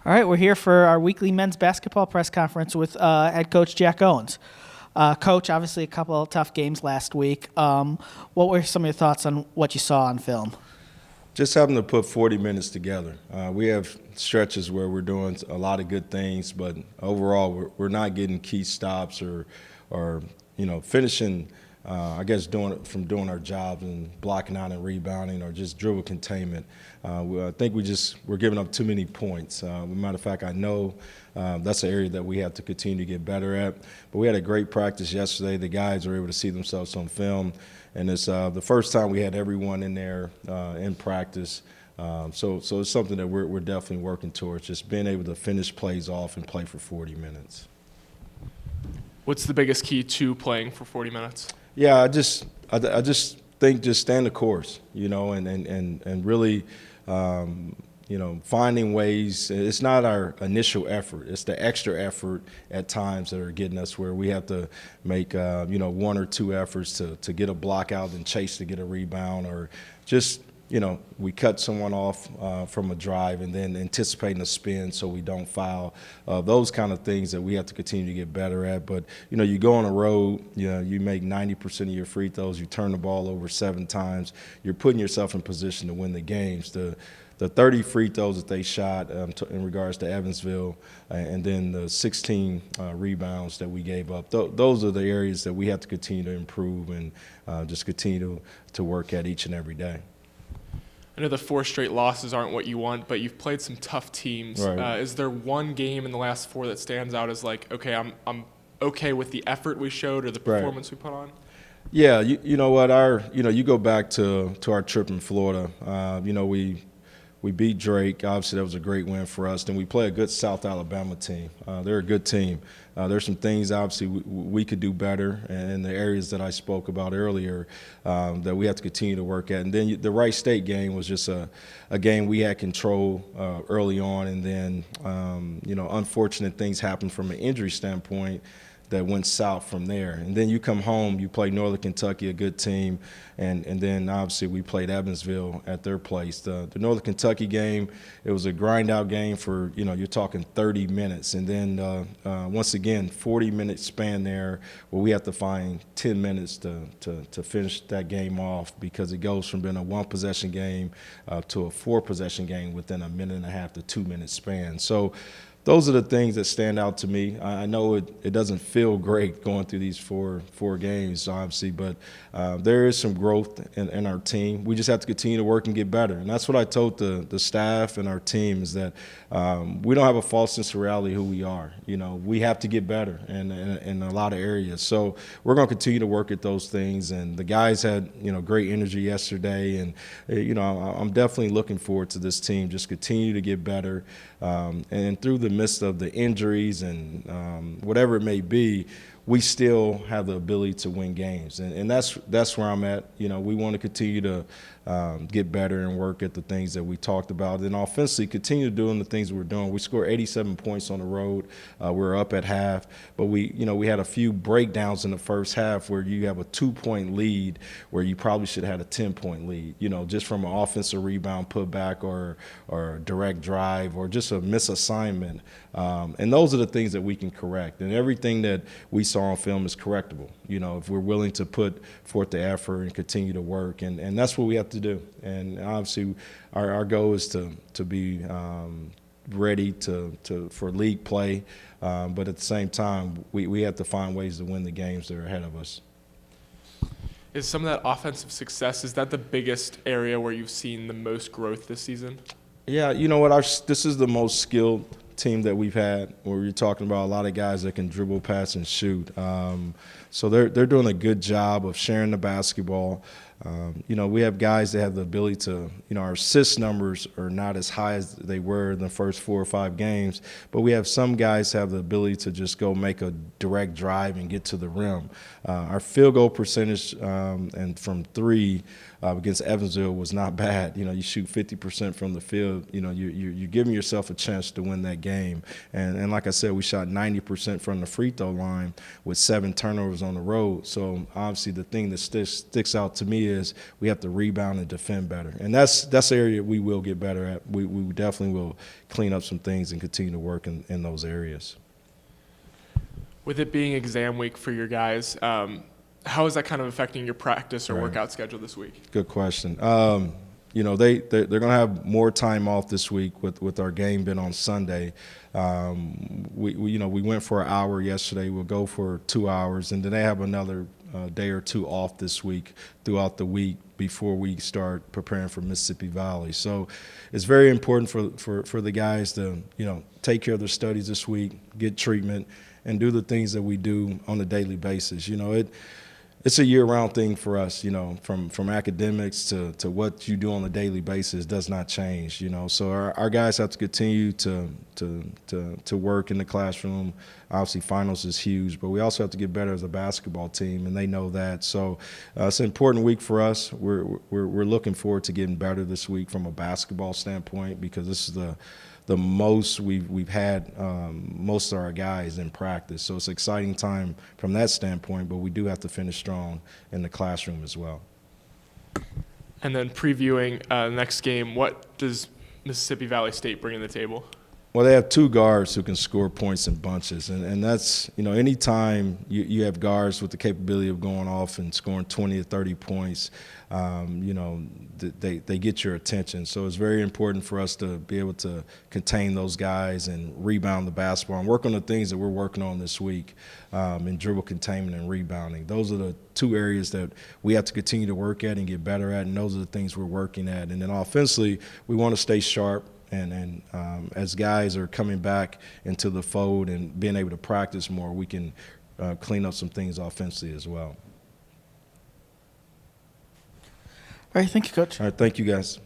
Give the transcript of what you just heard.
All right, we're here for our weekly men's basketball press conference with head coach Jack Owens. Coach, obviously a couple of tough games last week. What were some of your thoughts on what you saw on film? Just having to put 40 minutes together. We have stretches where we're doing a lot of good things, but overall we're not getting key stops or finishing. Doing our jobs and blocking out and rebounding or just dribble containment. I think we're giving up too many points. Matter of fact, I know that's an area that we have to continue to get better at. But we had a great practice yesterday. The guys were able to see themselves on film, and it's the first time we had everyone in there in practice. So it's something that we're definitely working towards, just being able to finish plays off and play for 40 minutes. What's the biggest key to playing for 40 minutes? Yeah, I just think just staying the course, and really, finding ways. It's not our initial effort; it's the extra effort at times that are getting us where we have to make, one or two efforts to get a block out and chase to get a rebound, or just. We cut someone off from a drive and then anticipating a spin so we don't foul. Those kind of things that we have to continue to get better at. But, you go on a road, you make 90% of your free throws, you turn the ball over 7 times, you're putting yourself in position to win the games. The 30 free throws that they shot in regards to Evansville and then the 16 rebounds that we gave up, those are the areas that we have to continue to improve and just continue to work at each and every day. I know the 4 straight losses aren't what you want, but you've played some tough teams. Right. Is there one game in the last 4 that stands out as like, okay, I'm okay with the effort we showed or the performance we put on? Yeah, you know what? You go back to our trip in Florida. We beat Drake. Obviously, that was a great win for us. Then we play a good South Alabama team. They're a good team. There's some things, obviously, we could do better in the areas that I spoke about earlier that we have to continue to work at. And then the Wright State game was just a game we had control early on. And then, unfortunate things happened from an injury standpoint that went south from there. And then you come home, you play Northern Kentucky, a good team, and then obviously we played Evansville at their place. The Northern Kentucky game, it was a grind-out game for, you're talking 30 minutes. And then once again, 40-minute span there where we have to find 10 minutes to finish that game off because it goes from being a 1-possession game to a 4-possession game within a minute and a half to 2-minute span. So those are the things that stand out to me. I know it doesn't feel great going through these four games, obviously, but there is some growth in our team. We just have to continue to work and get better. And that's what I told the staff and our team is that we don't have a false sense of reality who we are. We have to get better in a lot of areas. So we're going to continue to work at those things. And the guys had, great energy yesterday. And, I'm definitely looking forward to this team just continue to get better. And through the midst of the injuries and whatever it may be, we still have the ability to win games. And that's where I'm at. We want to continue to get better and work at the things that we talked about. And offensively, continue doing the things we're doing. We scored 87 points on the road. We're up at half. But we had a few breakdowns in the first half where you have a 2-point lead where you probably should have had a 10-point lead, just from an offensive rebound putback or a direct drive or just a misassignment. And those are the things that we can correct. And everything that we saw on film is correctable, if we're willing to put forth the effort and continue to work. And that's what we have to do. And obviously our goal is to be ready for league play. But at the same time, we have to find ways to win the games that are ahead of us. Is some of that offensive success, is that the biggest area where you've seen the most growth this season? Yeah, you know what? This is the most skilled team that we've had where you're talking about a lot of guys that can dribble, pass, and shoot. So they're doing a good job of sharing the basketball. We have guys that have the ability to, our assist numbers are not as high as they were in the first 4 or 5 games, but we have some guys have the ability to just go make a direct drive and get to the rim. Our field goal percentage and from 3 against Evansville was not bad. You shoot 50% from the field. You're giving yourself a chance to win that game. And like I said, we shot 90% from the free throw line with 7 turnovers on the road. So obviously the thing that sticks out to me is we have to rebound and defend better. And that's the area we will get better at. We definitely will clean up some things and continue to work in those areas. With it being exam week for your guys, how is that kind of affecting your practice or workout schedule this week? Good question. You know, they're going to have more time off this week with our game being on Sunday. We went for an hour yesterday. We'll go for 2 hours, and then they have another day or two off this week throughout the week before we start preparing for Mississippi Valley. So it's very important for the guys to, you know, take care of their studies this week, get treatment, and do the things that we do on a daily basis. You know, it's a year-round thing for us, you know, from academics to what you do on a daily basis does not change, you know. So our guys have to continue to work in the classroom. Obviously, finals is huge, but we also have to get better as a basketball team, and they know that. So it's an important week for us. We're looking forward to getting better this week from a basketball standpoint, because this is the most we've had most of our guys in practice. So it's an exciting time from that standpoint, but we do have to finish strong in the classroom as well. And then previewing the next game, what does Mississippi Valley State bring to the table? Well, they have two guards who can score points in bunches, and that's, you know, anytime you have guards with the capability of going off and scoring 20 to 30 points, you know, they get your attention. So it's very important for us to be able to contain those guys and rebound the basketball and work on the things that we're working on this week in dribble containment and rebounding. Those are the two areas that we have to continue to work at and get better at, and those are the things we're working at. And then offensively, we want to stay sharp. And as guys are coming back into the fold and being able to practice more, we can clean up some things offensively as well. All right, thank you, Coach. All right, thank you, guys.